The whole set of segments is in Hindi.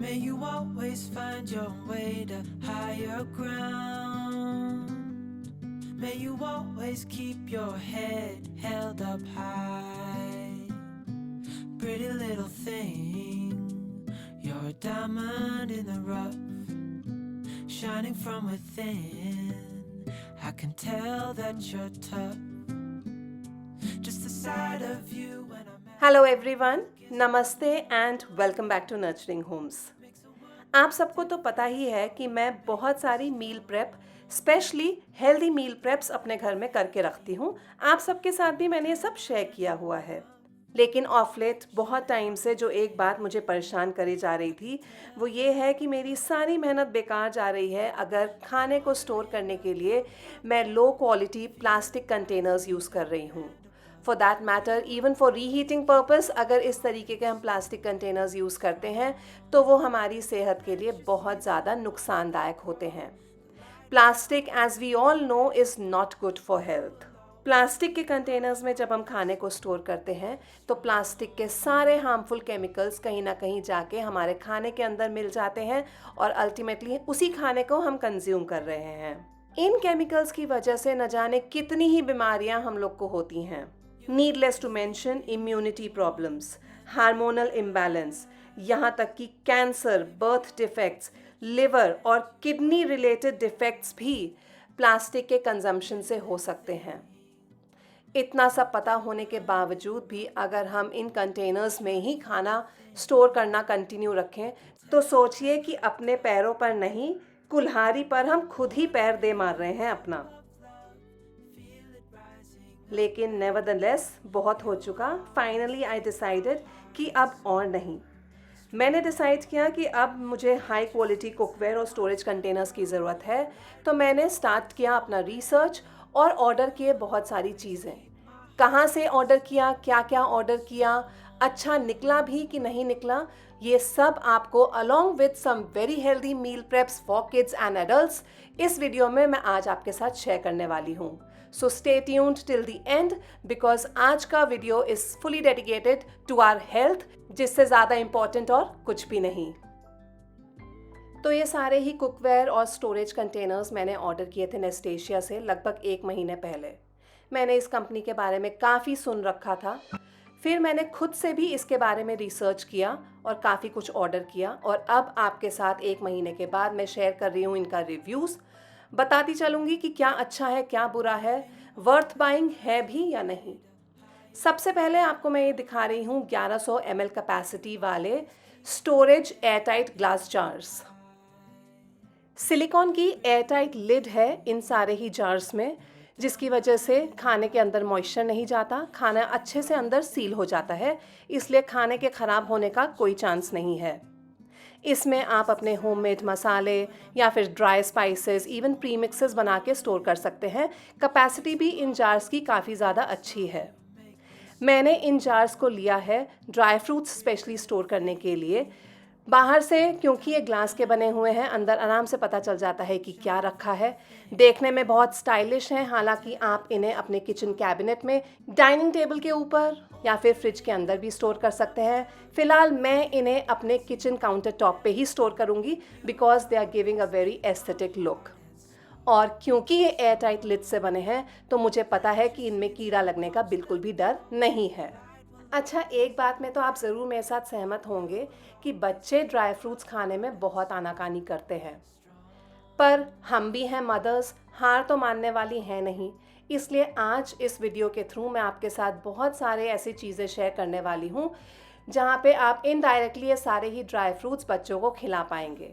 May you always find your way to higher ground. May you always keep your head held up high. Pretty little thing, you're a diamond in the rough, shining from within. I can tell that you're tough. Just the sight of you when I'm hello everyone, नमस्ते and welcome back to nurturing homes. आप सबको तो पता ही है कि मैं बहुत सारी meal prep, specially healthy meal preps अपने घर में करके रखती हूँ। आप सबके साथ भी मैंने ये सब शेयर किया हुआ है। लेकिन ऑफ लेट बहुत टाइम से जो एक बात मुझे परेशान करी जा रही थी वो ये है कि मेरी सारी मेहनत बेकार जा रही है अगर खाने को स्टोर करने के लिए मैं low quality plastic containers use कर रही हूँ। For that matter even for reheating purpose अगर इस तरीके के हम प्लास्टिक कंटेनर्स यूज़ करते हैं तो वो हमारी सेहत के लिए बहुत ज़्यादा नुकसानदायक होते हैं। Plastic as we all know is not good for health. Plastic के कंटेनर्स में जब हम खाने को स्टोर करते हैं तो प्लास्टिक के सारे हार्मफुल केमिकल्स कहीं ना कहीं जाके हमारे खाने के अंदर मिल जाते हैं और अल्टीमेटली उसी खाने को हम कंज्यूम कर रहे हैं। इन केमिकल्स की वजह से न जाने कितनी ही बीमारियां हम लोग को होती हैं। Needless to mention immunity problems, hormonal imbalance, यहाँ तक कि कैंसर, बर्थ डिफेक्ट्स, लिवर और किडनी रिलेटेड डिफेक्ट्स भी प्लास्टिक के कंजम्पशन से हो सकते हैं। इतना सब पता होने के बावजूद भी अगर हम इन कंटेनर्स में ही खाना स्टोर करना कंटिन्यू रखें तो सोचिए कि अपने पैरों पर नहीं, कुल्हाड़ी पर हम खुद ही पैर दे मार रहे हैं अपना। लेकिन नेवरदलेस बहुत हो चुका। फाइनली आई डिसाइडेड कि अब और नहीं। मैंने डिसाइड किया कि अब मुझे हाई क्वालिटी कुकवेयर और स्टोरेज कंटेनर्स की ज़रूरत है, तो मैंने स्टार्ट किया अपना रिसर्च और ऑर्डर किए बहुत सारी चीज़ें। कहाँ से ऑर्डर किया, क्या क्या ऑर्डर किया, अच्छा निकला भी कि नहीं निकला, ये सब आपको along with some very healthy meal preps for kids and adults इस वीडियो में मैं आज आपके साथ शेयर करने वाली हूँ। So stay tuned till the end because आज का video is fully dedicated to our health, जिससे ज़्यादा इम्पॉर्टेंट और कुछ भी नहीं। तो ये सारे ही कुकवेयर और स्टोरेज कंटेनर्स मैंने ऑर्डर किए थे नेस्टेशिया से लगभग 1 महीने पहले। मैंने इस कंपनी के बारे में काफ़ी सुन रखा था। फिर मैंने खुद से भी इसके बारे में रिसर्च किया और काफ़ी कुछ ऑर्डर किया और अब आपके साथ 1 महीने के बाद मैं शेयर कर रही हूँ इनका रिव्यूज़। बताती चलूँगी कि क्या अच्छा है, क्या बुरा है, वर्थ बाइंग है भी या नहीं। सबसे पहले आपको मैं ये दिखा रही हूँ 1100 ml कैपेसिटी वाले storage airtight glass jars. Silicon की एयरटाइट लिड है इन सारे ही जार्स में, जिसकी वजह से खाने के अंदर मॉइस्चर नहीं जाता, खाना अच्छे से अंदर सील हो जाता है, इसलिए खाने के ख़राब होने का कोई चांस नहीं है। इसमें आप अपने होममेड मसाले या फिर ड्राई स्पाइसेस, इवन प्रीमिक्सेस बना के स्टोर कर सकते हैं। कैपेसिटी भी इन जार्स की काफ़ी ज़्यादा अच्छी है। मैंने इन जार्स को लिया है ड्राई फ्रूट्स स्पेशली स्टोर करने के लिए। बाहर से क्योंकि ये ग्लास के बने हुए हैं, अंदर आराम से पता चल जाता है कि क्या रखा है। देखने में बहुत स्टाइलिश हैं, हालांकि आप इन्हें अपने किचन कैबिनेट में, डाइनिंग टेबल के ऊपर या फिर फ्रिज के अंदर भी स्टोर कर सकते हैं। फ़िलहाल मैं इन्हें अपने किचन काउंटर टॉप पे ही स्टोर करूँगी because they are giving a very aesthetic look. और क्योंकि ये एयर टाइट लिड से बने हैं तो मुझे पता है कि इनमें कीड़ा लगने का बिल्कुल भी डर नहीं है। अच्छा, एक बात में तो आप ज़रूर मेरे साथ सहमत होंगे कि बच्चे ड्राई फ्रूट्स खाने में बहुत आनाकानी करते हैं, पर हम भी हैं मदर्स, हार तो मानने वाली हैं नहीं। इसलिए आज इस वीडियो के थ्रू मैं आपके साथ बहुत सारे ऐसी चीज़ें शेयर करने वाली हूँ जहाँ पे आप इनडायरेक्टली ये सारे ही ड्राई फ्रूट्स बच्चों को खिला पाएंगे।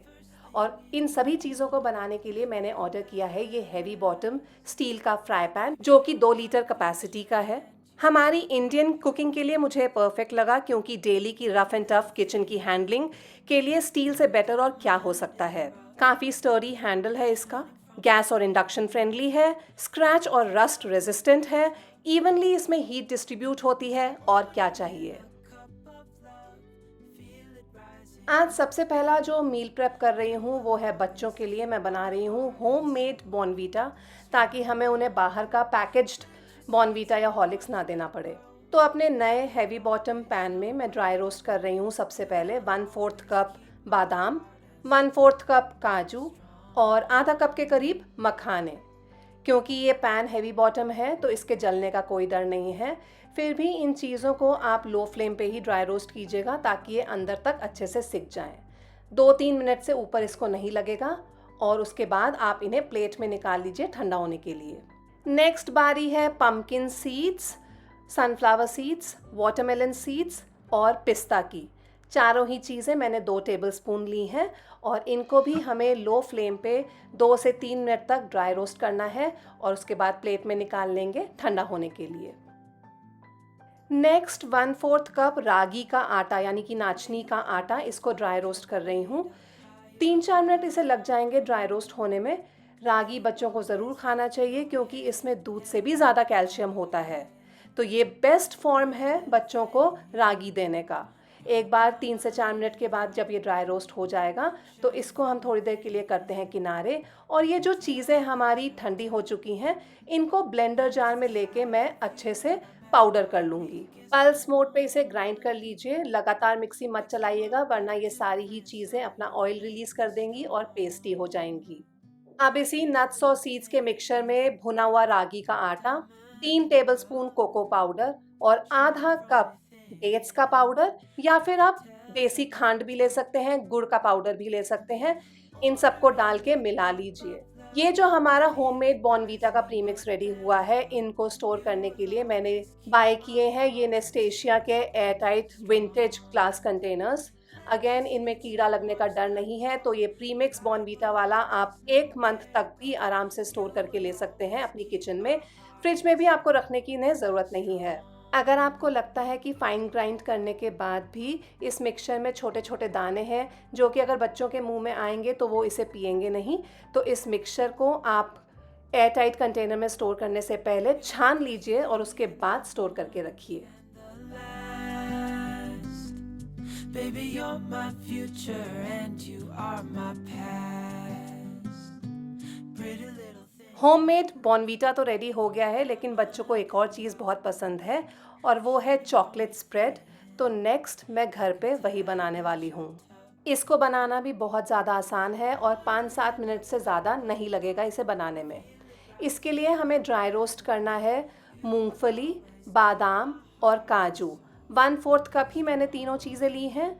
और इन सभी चीज़ों को बनाने के लिए मैंने ऑर्डर किया है ये हैवी बॉटम स्टील का फ्राई पैन, जो कि 2 लीटर कैपेसिटी का है। हमारी इंडियन कुकिंग के लिए मुझे परफेक्ट लगा क्योंकि डेली की रफ एंड टफ किचन की हैंडलिंग के लिए स्टील से बेटर और क्या हो सकता है। काफ़ी स्टर्डी हैंडल है इसका, गैस और इंडक्शन फ्रेंडली है, स्क्रैच और रस्ट रेजिस्टेंट है, इवनली इसमें हीट डिस्ट्रीब्यूट होती है और क्या चाहिए। आज सबसे पहला जो मील प्रेप कर रही हूँ वो है बच्चों के लिए। मैं बना रही हूँ होममेड बॉर्नवीटा, ताकि हमें उन्हें बाहर का पैकेज्ड बॉर्नवीटा या हॉर्लिक्स ना देना पड़े। तो अपने नए हैवी बॉटम पैन में मैं ड्राई रोस्ट कर रही हूँ सबसे पहले 1/4 कप बादाम, 1/4 कप काजू और आधा कप के करीब मखाने। क्योंकि ये पैन हैवी बॉटम है तो इसके जलने का कोई डर नहीं है। फिर भी इन चीज़ों को आप लो फ्लेम पे ही ड्राई रोस्ट कीजिएगा ताकि ये अंदर तक अच्छे से सिक जाएं। 2-3 मिनट से ऊपर इसको नहीं लगेगा और उसके बाद आप इन्हें प्लेट में निकाल लीजिए ठंडा होने के लिए। नेक्स्ट बारी है pumpkin seeds, sunflower seeds, watermelon seeds और पिस्ता की। चारों ही चीज़ें मैंने 2 टेबलस्पून ली हैं और इनको भी हमें लो फ्लेम पे 2 से 3 मिनट तक ड्राई रोस्ट करना है और उसके बाद प्लेट में निकाल लेंगे ठंडा होने के लिए। नेक्स्ट 1/4 कप रागी का आटा यानी कि नाचनी का आटा, इसको ड्राई रोस्ट कर रही हूँ। 3-4 मिनट इसे लग जाएंगे ड्राई रोस्ट होने में। रागी बच्चों को ज़रूर खाना चाहिए क्योंकि इसमें दूध से भी ज़्यादा कैल्शियम होता है, तो ये बेस्ट फॉर्म है बच्चों को रागी देने का। एक बार 3 से 4 मिनट के बाद जब ये ड्राई रोस्ट हो जाएगा तो इसको हम थोड़ी देर के लिए करते हैं किनारे और ये जो चीज़ें हमारी ठंडी हो चुकी हैं इनको ब्लेंडर जार में लेके मैं अच्छे से पाउडर कर लूँगी। पल्स मोड पे इसे ग्राइंड कर लीजिए, लगातार मिक्सी मत चलाइएगा वरना ये सारी ही चीज़ें अपना ऑयल रिलीज़ कर देंगी और पेस्टी हो जाएंगी। अब इसी नट्स और सीड्स के मिक्सचर में भुना हुआ रागी का आटा, 3 टेबलस्पून कोको पाउडर और आधा कप डेट्स का पाउडर या फिर आप देसी खांड भी ले सकते हैं, गुड़ का पाउडर भी ले सकते हैं। इन सबको डाल के मिला लीजिए। ये जो हमारा होममेड बॉर्नवीटा का प्रीमिक्स रेडी हुआ है, इनको स्टोर करने के लिए मैंने बाय किए हैं ये नेस्टेशिया के airtight vintage glass containers. Again इनमें कीड़ा लगने का डर नहीं है, तो ये प्रीमिक्स बॉर्नवीटा वाला आप 1 मंथ तक भी आराम से स्टोर करके ले सकते हैं अपनी किचन में। फ्रिज में भी आपको रखने की इन्हें ज़रूरत नहीं है। अगर आपको लगता है कि फाइन ग्राइंड करने के बाद भी इस मिक्सचर में छोटे छोटे दाने हैं जो कि अगर बच्चों के मुंह में आएंगे तो वो इसे पिएंगे नहीं, तो इस मिक्सचर को आप एयरटाइट कंटेनर में स्टोर करने से पहले छान लीजिए और उसके बाद स्टोर करके रखिए। Baby, you're my future and you are my past. Pretty little thing. Homemade Bournvita तो रेडी हो गया है, लेकिन बच्चों को एक और चीज़ बहुत पसंद है और वो है चॉकलेट स्प्रेड। तो नेक्स्ट मैं घर पे वही बनाने वाली हूँ। इसको बनाना भी बहुत ज़्यादा आसान है और 5-7 मिनट से ज़्यादा नहीं लगेगा इसे बनाने में। इसके लिए हमें ड्राई रोस्ट करना है मूंगफली, बादाम और काजू। 1/4 कप ही मैंने तीनों चीज़ें ली हैं।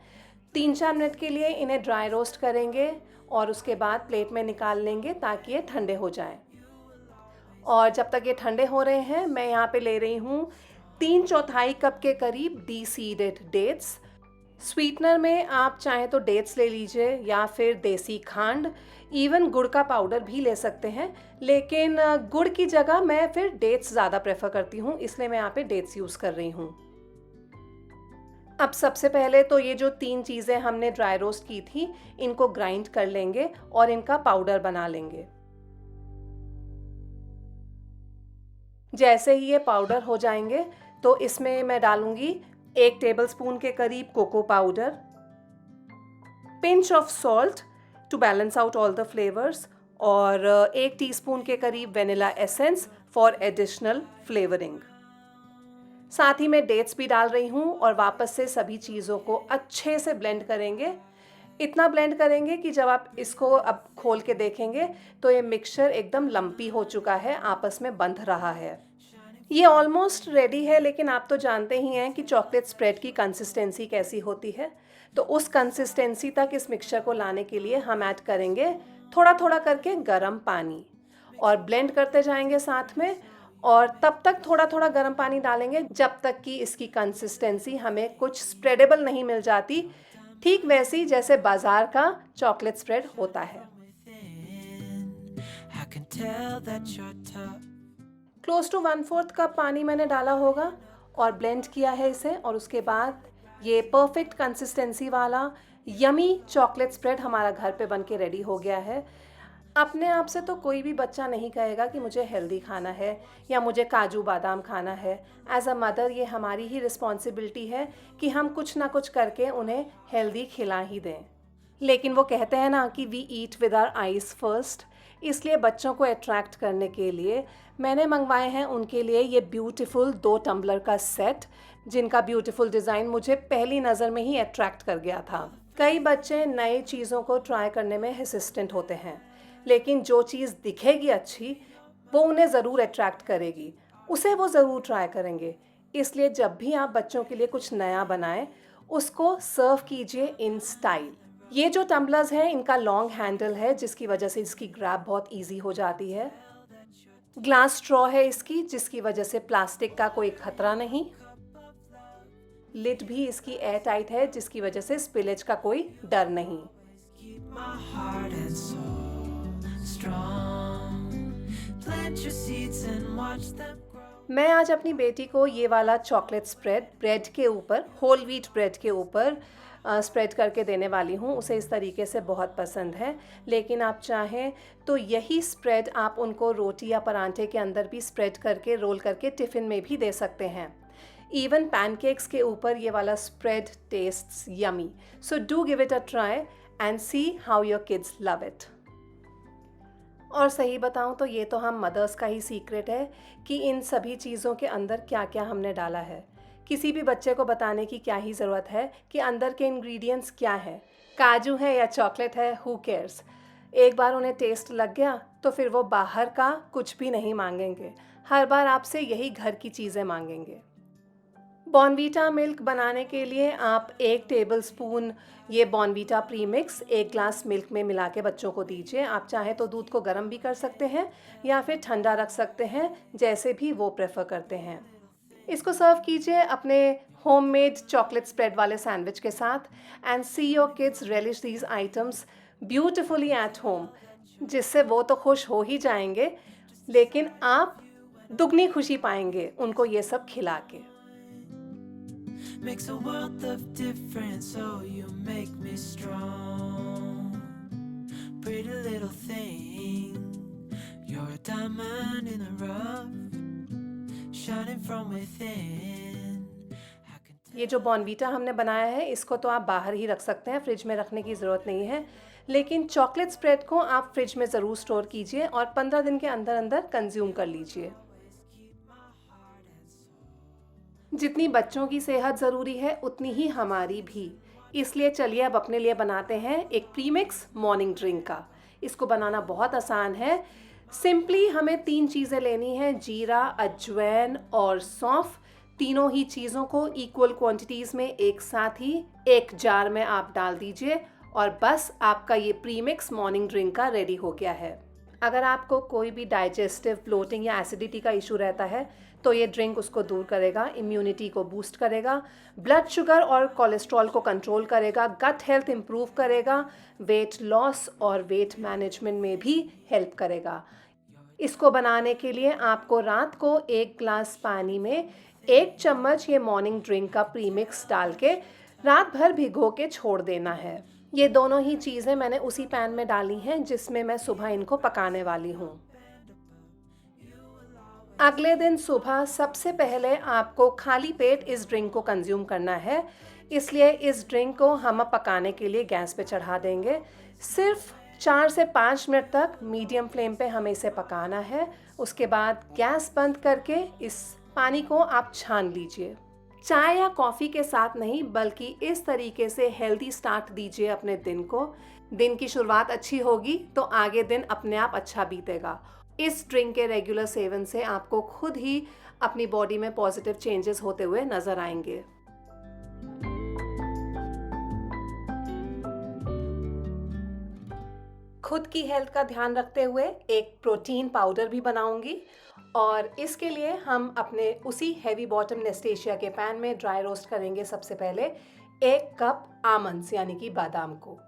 3-4 मिनट के लिए इन्हें ड्राई रोस्ट करेंगे और उसके बाद प्लेट में निकाल लेंगे ताकि ये ठंडे हो जाएं। और जब तक ये ठंडे हो रहे हैं मैं यहाँ पे ले रही हूँ 3/4 कप के करीब डीसीडेड डेट्स। स्वीटनर में आप चाहें तो डेट्स ले लीजिए या फिर देसी खांड, इवन गुड़ का पाउडर भी ले सकते हैं, लेकिन गुड़ की जगह मैं फिर डेट्स ज़्यादा प्रेफर करती हूँ, इसलिए मैं यहाँ पे डेट्स यूज़ कर रही हूँ। अब सबसे पहले तो ये जो 3 चीज़ें हमने ड्राई रोस्ट की थी इनको ग्राइंड कर लेंगे और इनका पाउडर बना लेंगे। जैसे ही ये पाउडर हो जाएंगे तो इसमें मैं डालूंगी 1 टेबलस्पून के करीब cocoa powder, pinch of salt to balance out all the flavours और 1 टीस्पून के करीब vanilla essence for additional flavouring. साथ ही मैं डेट्स भी डाल रही हूँ और वापस से सभी चीज़ों को अच्छे से ब्लेंड करेंगे। इतना ब्लेंड करेंगे कि जब आप इसको अब खोल के देखेंगे तो ये मिक्सचर एकदम लम्पी हो चुका है, आपस में बंध रहा है। ये ऑलमोस्ट रेडी है, लेकिन आप तो जानते ही हैं कि चॉकलेट स्प्रेड की कंसिस्टेंसी कैसी होती है। तो उस कंसिस्टेंसी तक इस मिक्सचर को लाने के लिए हम ऐड करेंगे थोड़ा थोड़ा करके गर्म पानी और ब्लेंड करते जाएंगे साथ में, और तब तक थोड़ा थोड़ा गर्म पानी डालेंगे जब तक कि इसकी कंसिस्टेंसी हमें कुछ स्प्रेडेबल नहीं मिल जाती, ठीक वैसी जैसे बाजार का चॉकलेट स्प्रेड होता है। क्लोज टू 1/4 कप पानी मैंने डाला होगा और ब्लेंड किया है इसे, और उसके बाद ये परफेक्ट कंसिस्टेंसी वाला यमी चॉकलेट स्प्रेड हमारा घर पे बन के रेडी हो गया है। अपने आप से तो कोई भी बच्चा नहीं कहेगा कि मुझे हेल्दी खाना है या मुझे काजू बादाम खाना है। एज अ मदर ये हमारी ही रिस्पॉन्सिबिलिटी है कि हम कुछ ना कुछ करके उन्हें हेल्दी खिला ही दें। लेकिन वो कहते हैं ना कि we eat with our eyes first, इसलिए बच्चों को अट्रैक्ट करने के लिए मैंने मंगवाए हैं उनके लिए ये ब्यूटीफुल 2 टम्बलर का सेट, जिनका ब्यूटीफुल डिज़ाइन मुझे पहली नज़र में ही अट्रैक्ट कर गया था। कई बच्चे नई चीज़ों को ट्राई करने में हेसिस्टेंट होते हैं, लेकिन जो चीज़ दिखेगी अच्छी वो उन्हें ज़रूर अट्रैक्ट करेगी, उसे वो ज़रूर ट्राई करेंगे। इसलिए जब भी आप बच्चों के लिए कुछ नया बनाएं, उसको सर्व कीजिए इन स्टाइल। ये जो टम्बलर्स हैं इनका लॉन्ग हैंडल है जिसकी वजह से इसकी ग्रैब बहुत ईजी हो जाती है। ग्लास स्ट्रॉ है इसकी जिसकी वजह से प्लास्टिक का कोई खतरा नहीं। लिड भी इसकी एयर टाइट है जिसकी वजह से स्पिलेज का कोई डर नहीं। Keep my heart and soul strong. Plant your seeds and watch them grow. मैं आज अपनी बेटी को ये वाला चॉकलेट स्प्रेड ब्रेड के ऊपर, होल व्हीट ब्रेड के ऊपर स्प्रेड करके देने वाली हूँ। उसे इस तरीके से बहुत पसंद है, लेकिन आप चाहें तो यही स्प्रेड आप उनको रोटी या परांठे के अंदर भी स्प्रेड करके रोल करके टिफ़िन में भी दे सकते हैं। इवन पैनकेक्स के ऊपर ये वाला spread tests yummy. So do give it a try and see how your kids love it. और सही बताऊं तो ये तो हम मदर्स का ही सीक्रेट है कि इन सभी चीज़ों के अंदर क्या क्या हमने डाला है। किसी भी बच्चे को बताने की क्या ही ज़रूरत है कि अंदर के इंग्रेडिएंट्स क्या है, काजू है या चॉकलेट है, हु केयर्स। एक बार उन्हें टेस्ट लग गया तो फिर वो बाहर का कुछ भी नहीं मांगेंगे, हर बार आपसे यही घर की चीज़ें मांगेंगे। बॉर्नवीटा मिल्क बनाने के लिए आप 1 टेबलस्पून ये बॉर्नवीटा प्रीमिक्स 1 ग्लास मिल्क में मिला के बच्चों को दीजिए। आप चाहें तो दूध को गर्म भी कर सकते हैं या फिर ठंडा रख सकते हैं, जैसे भी वो प्रेफर करते हैं। इसको सर्व कीजिए अपने होममेड चॉकलेट स्प्रेड वाले सैंडविच के साथ and see your kids relish these items beautifully at home, जिससे वो तो खुश हो ही जाएंगे, लेकिन आप दुगनी खुशी पाएंगे उनको ये सब खिला के। Makes a world of difference, so you make me strong. Pretty little thing, you're a diamond in the rough, shining from within. I can tell. ये जो बॉर्नवीटा हमने बनाया है इसको तो आप बाहर ही रख सकते हैं, फ्रिज में रखने की ज़रूरत नहीं है, लेकिन चॉकलेट स्प्रेड को आप फ्रिज में ज़रूर स्टोर कीजिए और 15 दिन के अंदर अंदर कंज्यूम कर लीजिए। जितनी बच्चों की सेहत ज़रूरी है उतनी ही हमारी भी, इसलिए चलिए अब अपने लिए बनाते हैं एक प्रीमिक्स मॉर्निंग ड्रिंक का। इसको बनाना बहुत आसान है। सिंपली हमें 3 चीज़ें लेनी हैं, जीरा, अजवाइन और सौंफ। तीनों ही चीज़ों को इक्वल क्वांटिटीज़ में एक साथ ही एक जार में आप डाल दीजिए और बस आपका ये प्रीमिक्स मॉर्निंग ड्रिंक का रेडी हो गया है। अगर आपको कोई भी डाइजेस्टिव, ब्लोटिंग या एसिडिटी का इशू रहता है तो ये ड्रिंक उसको दूर करेगा, इम्यूनिटी को बूस्ट करेगा, ब्लड शुगर और कोलेस्ट्रॉल को कंट्रोल करेगा, गट हेल्थ इंप्रूव करेगा, वेट लॉस और वेट मैनेजमेंट में भी हेल्प करेगा। इसको बनाने के लिए आपको रात को 1 ग्लास पानी में 1 चम्मच ये मॉर्निंग ड्रिंक का प्रीमिक्स डाल के रात भर भिगो के छोड़ देना है। ये दोनों ही चीज़ें मैंने उसी पैन में डाली हैं जिसमें मैं सुबह इनको पकाने वाली हूँ। अगले दिन सुबह सबसे पहले आपको खाली पेट इस ड्रिंक को कंज्यूम करना है, इसलिए इस ड्रिंक को हम पकाने के लिए गैस पे चढ़ा देंगे। सिर्फ 4 से 5 मिनट तक मीडियम फ्लेम पे हमें इसे पकाना है। उसके बाद गैस बंद करके इस पानी को आप छान लीजिए। चाय या कॉफ़ी के साथ नहीं, बल्कि इस तरीके से हेल्दी स्टार्ट दीजिए अपने दिन को। दिन की शुरुआत अच्छी होगी तो आगे दिन अपने आप अच्छा बीतेगा। इस ड्रिंक के रेगुलर सेवन से आपको खुद ही अपनी बॉडी में पॉजिटिव चेंजेस होते हुए नजर आएंगे। खुद की हेल्थ का ध्यान रखते हुए एक प्रोटीन पाउडर भी बनाऊंगी और इसके लिए हम अपने उसी हैवी बॉटम नेस्टेशिया के पैन में ड्राई रोस्ट करेंगे। सबसे पहले 1 कप आमंड्स यानी कि बादाम को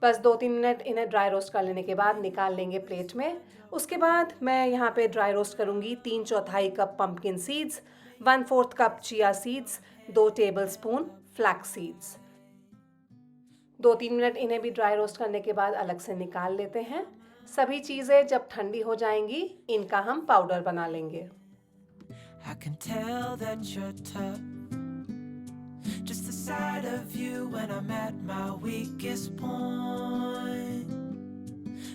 बस 2-3 मिनट इन्हें ड्राई रोस्ट कर लेने के बाद निकाल लेंगे प्लेट में। उसके बाद मैं यहाँ पे ड्राई रोस्ट करूँगी 3/4 cup pumpkin seeds, 1/4 cup chia seeds, 2 tablespoon flax seeds. 2-3 minute इन्हें भी ड्राई रोस्ट करने के बाद अलग से निकाल लेते हैं। सभी चीज़ें जब ठंडी हो जाएंगी इनका हम पाउडर बना लेंगे। I can tell that you're tough. Just the sight of you when I'm at my weakest point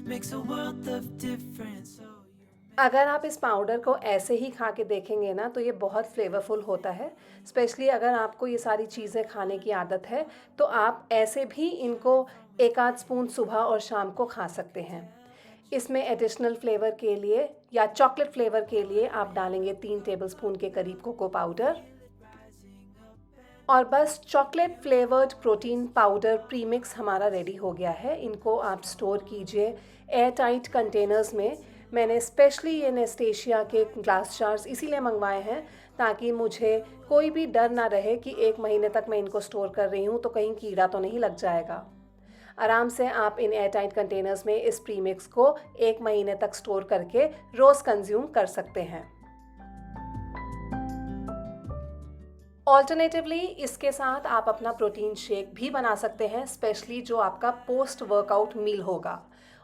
makes a world of difference. So you अगर आप इस पाउडर को ऐसे ही खा के देखेंगे ना तो ये बहुत फ्लेवरफुल होता है। स्पेशली अगर आपको ये सारी चीज़ें खाने की आदत है तो आप ऐसे भी इनको एक आध स्पून सुबह और शाम को खा सकते हैं। इसमें एडिशनल फ्लेवर के लिए या चॉकलेट फ्लेवर के लिए आप डालेंगे 3 टेबलस्पून के करीब कोको पाउडर और बस chocolate flavoured protein powder premix हमारा रेडी हो गया है। इनको आप स्टोर कीजिए एयर टाइट कंटेनर्स में। मैंने स्पेशली ये नेस्टेशिया के ग्लास जार्स इसीलिए मंगवाए हैं ताकि मुझे कोई भी डर ना रहे कि 1 महीने तक मैं इनको स्टोर कर रही हूँ तो कहीं कीड़ा तो नहीं लग जाएगा। आराम से आप इन एयर टाइट कंटेनर्स में इस प्रीमिक्स को 1 महीने तक स्टोर करके रोज़ कंज्यूम कर सकते हैं। ऑल्टरनेटिवली इसके साथ आप अपना प्रोटीन शेक भी बना सकते हैं, स्पेशली जो आपका पोस्ट वर्कआउट मील होगा।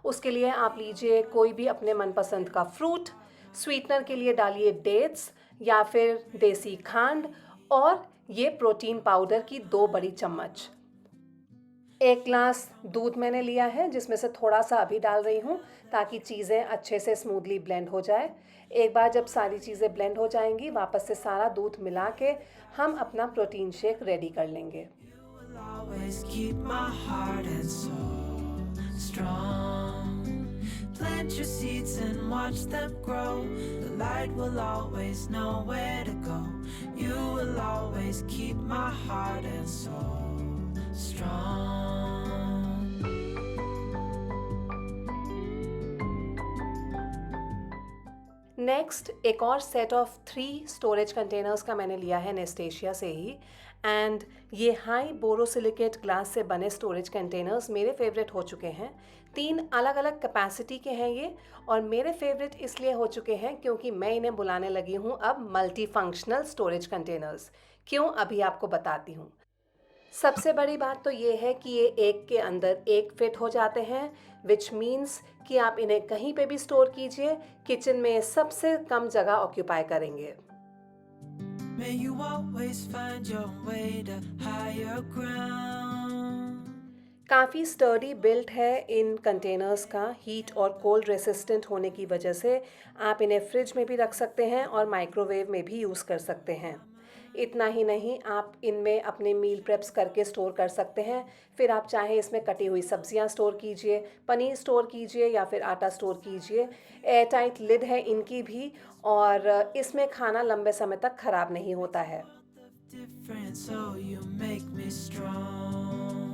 उसके लिए आप लीजिए कोई भी अपने मनपसंद का फ्रूट, स्वीटनर के लिए डालिए डेट्स या फिर देसी खांड और ये प्रोटीन पाउडर की 2 बड़ी चम्मच। 1 ग्लास दूध मैंने लिया है जिसमें से थोड़ा सा अभी डाल रही हूँ ताकि चीज़ें अच्छे से स्मूथली ब्लेंड हो जाए। एक बार जब सारी चीज़ें ब्लेंड हो जाएंगी वापस से सारा दूध मिला के हम अपना प्रोटीन शेक रेडी कर लेंगे। Always keep my heart and soul strong. Plant your seeds and watch them grow. The light will always know where to go. You will always keep my heart and soul strong. Next एक और सेट ऑफ 3 स्टोरेज कंटेनर्स का मैंने लिया है नेस्टेशिया से ही। एंड ये हाई बोरोसिलिकेट ग्लास से बने स्टोरेज कंटेनर्स मेरे फेवरेट हो चुके हैं। 3 अलग अलग कैपेसिटी के हैं ये और मेरे फेवरेट इसलिए हो चुके हैं क्योंकि मैं इन्हें बुलाने लगी हूँ अब मल्टी फंक्शनल स्टोरेज कंटेनर्स। क्यों, अभी आपको बताती हूँ। सबसे बड़ी बात तो ये है कि ये एक के अंदर एक फिट हो जाते हैं, विच मीन्स कि आप इन्हें कहीं पे भी स्टोर कीजिए, किचन में सबसे कम जगह ऑक्यूपाई करेंगे। May you always find your way to higher ground. काफ़ी स्टर्डी बिल्ट है इन कंटेनर्स का। हीट और कोल्ड रेसिस्टेंट होने की वजह से आप इन्हें फ्रिज में भी रख सकते हैं और माइक्रोवेव में भी यूज़ कर सकते हैं। इतना ही नहीं, आप इनमें अपने मील प्रेप्स करके स्टोर कर सकते हैं। फिर आप चाहे इसमें कटी हुई सब्जियां स्टोर कीजिए, पनीर स्टोर कीजिए या फिर आटा स्टोर कीजिए। एयर टाइट लिड है इनकी भी और इसमें खाना लंबे समय तक ख़राब नहीं होता है। Different, so you make me strong.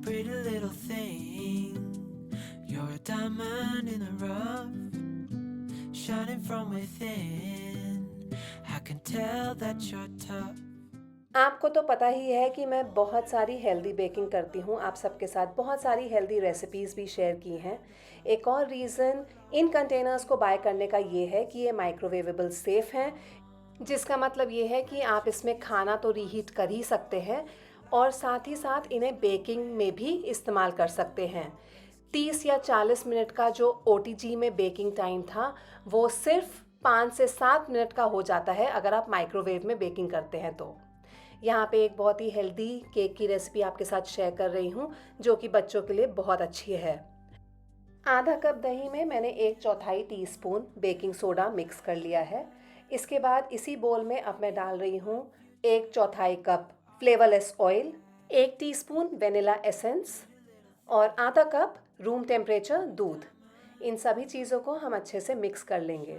Pretty little thing, you're a diamond in the rough, shining from within. I can tell that you're tough. आपको तो पता ही है कि मैं बहुत सारी हेल्दी बेकिंग करती हूँ, आप सबके साथ बहुत सारी हेल्दी रेसिपीज़ भी शेयर की हैं। एक और रीज़न इन कंटेनर्स को बाय करने का ये है कि ये माइक्रोवेवेबल सेफ़ हैं, जिसका मतलब ये है कि आप इसमें खाना तो रीहीट कर ही सकते हैं और साथ ही साथ इन्हें बेकिंग में भी इस्तेमाल कर सकते हैं। 30 या 40 मिनट का जो OTG में बेकिंग टाइम था वो सिर्फ 5 से 7 मिनट का हो जाता है अगर आप माइक्रोवेव में बेकिंग करते हैं तो। यहाँ पे एक बहुत ही हेल्दी केक की रेसिपी आपके साथ शेयर कर रही हूँ जो कि बच्चों के लिए बहुत अच्छी है। आधा कप दही में मैंने 1/4 टीस्पून बेकिंग सोडा मिक्स कर लिया है। इसके बाद इसी बोल में अब मैं डाल रही हूँ 1/4 cup flavourless oil, 1 teaspoon vanilla essence और आधा कप रूम टेम्परेचर दूध। इन सभी चीज़ों को हम अच्छे से मिक्स कर लेंगे।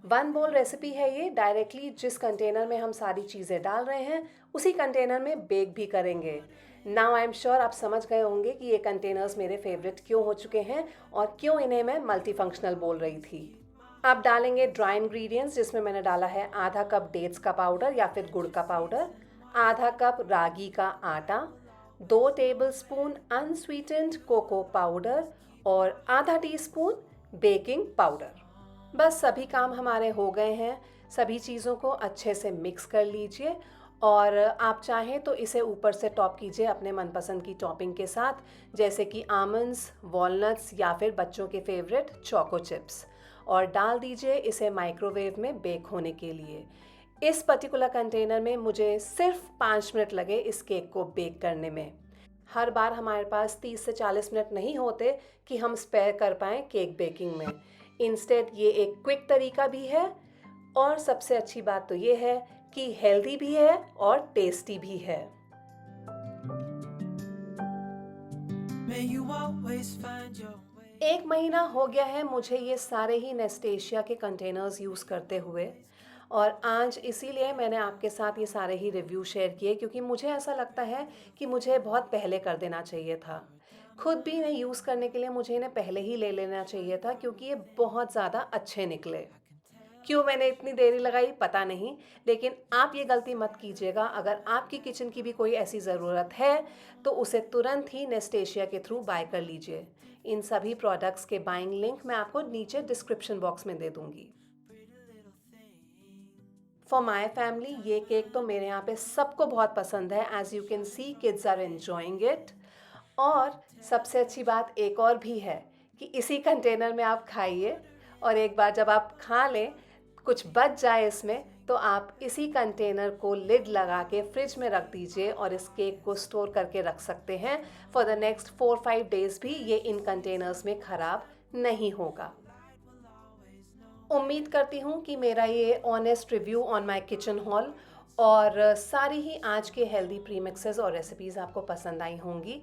1 बोल रेसिपी है ये, डायरेक्टली जिस कंटेनर में हम सारी चीज़ें डाल रहे हैं उसी कंटेनर में बेक भी करेंगे। नाउ आई एम श्योर आप समझ गए होंगे कि ये कंटेनर्स मेरे फेवरेट क्यों हो चुके हैं और क्यों इन्हें मैं मल्टी फंक्शनल बोल रही थी। अब डालेंगे ड्राई इंग्रेडिएंट्स जिसमें मैंने डाला है आधा कप डेट्स का पाउडर या फिर गुड़ का पाउडर, आधा कप रागी का आटा, 2 टेबलस्पून अनस्वीटेंड कोको पाउडर और आधा टीस्पून बेकिंग पाउडर। बस सभी काम हमारे हो गए हैं। सभी चीज़ों को अच्छे से मिक्स कर लीजिए और आप चाहें तो इसे ऊपर से टॉप कीजिए अपने मनपसंद की टॉपिंग के साथ, जैसे कि आमंड्स, वॉलनट्स या फिर बच्चों के फेवरेट चोको चिप्स, और डाल दीजिए इसे माइक्रोवेव में बेक होने के लिए। इस पर्टिकुलर कंटेनर में मुझे सिर्फ 5 मिनट लगे इस केक को बेक करने में। हर बार हमारे पास 30 से 40 मिनट नहीं होते कि हम स्पेयर कर पाएँ केक बेकिंग में, इंस्टेड ये एक क्विक तरीका भी है और सबसे अच्छी बात तो ये है कि हेल्दी भी है और टेस्टी भी है। May you always find your way. 1 महीना हो गया है मुझे ये सारे ही नेस्टेशिया के कंटेनर्स यूज़ करते हुए, और आज इसीलिए मैंने आपके साथ ये सारे ही रिव्यू शेयर किए, क्योंकि मुझे ऐसा लगता है कि मुझे बहुत पहले कर देना चाहिए था। खुद भी इन्हें यूज़ करने के लिए मुझे इन्हें पहले ही ले लेना चाहिए था, क्योंकि ये बहुत ज़्यादा अच्छे निकले। क्यों मैंने इतनी देरी लगाई पता नहीं, लेकिन आप ये गलती मत कीजिएगा। अगर आपकी किचन की भी कोई ऐसी ज़रूरत है तो उसे तुरंत ही नेस्टेशिया के थ्रू बाय कर लीजिए। इन सभी प्रोडक्ट्स के बाइंग लिंक मैं आपको नीचे डिस्क्रिप्शन बॉक्स में दे दूँगी। फॉर माई फैमिली ये केक तो मेरे यहाँ पे सबको बहुत पसंद है। As you can see kids are enjoying it. और सबसे अच्छी बात एक और भी है कि इसी कंटेनर में आप खाइए, और एक बार जब आप खा लें, कुछ बच जाए इसमें, तो आप इसी कंटेनर को लिड लगा के फ्रिज में रख दीजिए और इस केक को स्टोर करके रख सकते हैं। फॉर द नेक्स्ट 4-5 डेज़ भी ये इन कंटेनर्स में ख़राब नहीं होगा। उम्मीद करती हूँ कि मेरा ये honest review on my kitchen hall और सारी ही आज के हेल्दी प्रीमिक्सेस और रेसिपीज़ आपको पसंद आई होंगी।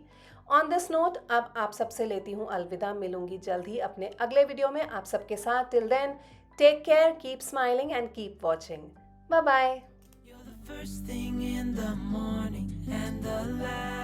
ऑन दिस नोट अब आप सबसे लेती हूँ अलविदा। मिलूंगी जल्द ही अपने अगले वीडियो में आप सबके साथ। Till then take care, keep smiling and keep watching. Bye bye. You're the first thing in the morning and the last.